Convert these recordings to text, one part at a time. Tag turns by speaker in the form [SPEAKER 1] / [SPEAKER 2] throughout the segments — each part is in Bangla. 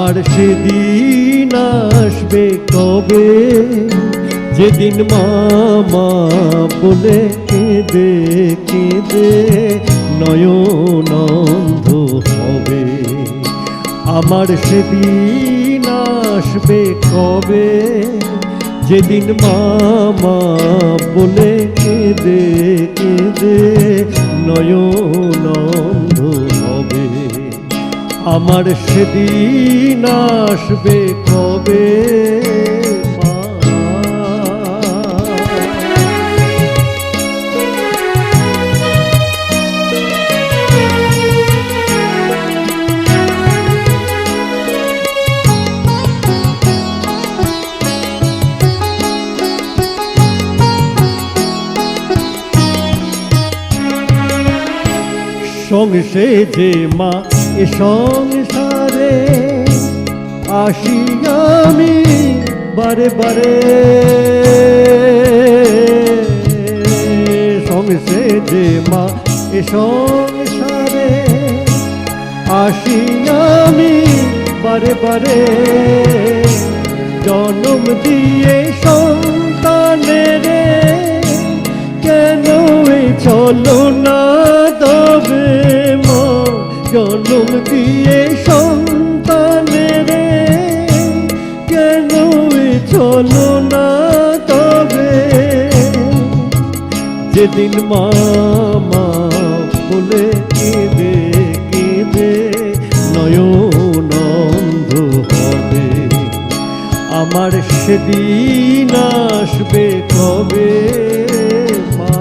[SPEAKER 1] আমার সেদিন আসবে কবে, যেদিন মামা বলে কেঁদে কেঁদে নয়ন অন্ধ হবে। আমার সেদিন আসবে কবে, যেদিন মামা বলে কেঁদে কেঁদে নয়ন অন্ধ হবে। আমার সেদিন আসবে কবে মা। সংসে যে মা এ সংসারে আসি আমি বারে বারে, সংসে যে মা এ সংসারে আসি আমি বারে বারে, জন্ম দিয়ে সন্তানের কেন চলো না তবে মা, জন্ম দিয়ে সন্তানের কেন চলো না তবে, যেদিন মামা বলে কেঁদে কেঁদে নয়ন অন্ধ হবে। আমার সেদিন আসবে কবে মা।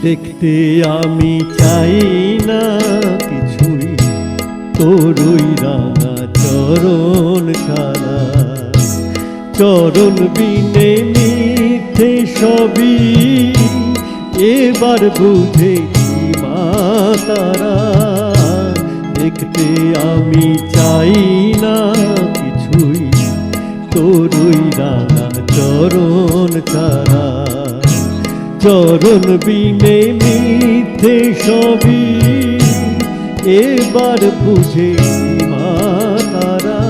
[SPEAKER 1] দেখতে আমি চাই না কিছুই তোরই রাঙা চরণ ছাড়া, চরণ বিনে মিথ্যে সবই এবার বুঝেছি মা তারা। দেখতে আমি চাই না কিছুই তোরই রাঙা চরণ ছাড়া, চরণ বিনে মিথ্যে সবই এবার বুঝেছি মা তারা।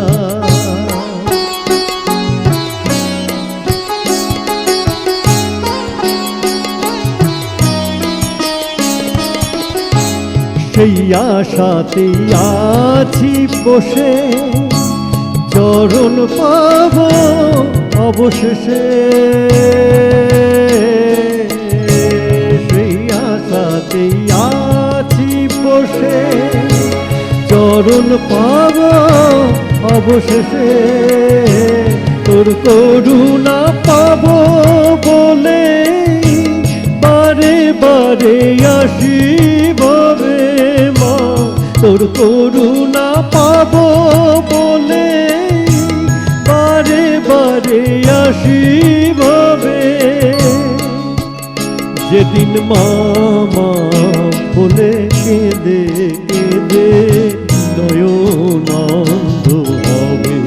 [SPEAKER 1] সেই আশাতে আছি বসে, চরণ পাব অবশেষে। আছি বসে, চরণ পাব অবশেষে। তোর করুণা পাব বলে বারে বারে আসি ভবে মা, তোর করুণা পাব বলে বারে বারে আসি ভবে। যেদিন মামা বলে কেঁদে কেঁদে নয়ন অন্ধ হবে।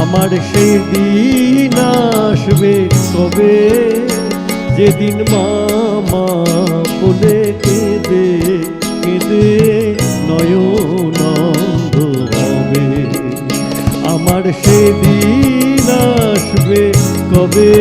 [SPEAKER 1] আমার সেদিন আসবে কবে, যেদিন মামা বলে কেঁদে কেঁদে নয়ন অন্ধ হবে। আমার সেদিন আসবে কবে।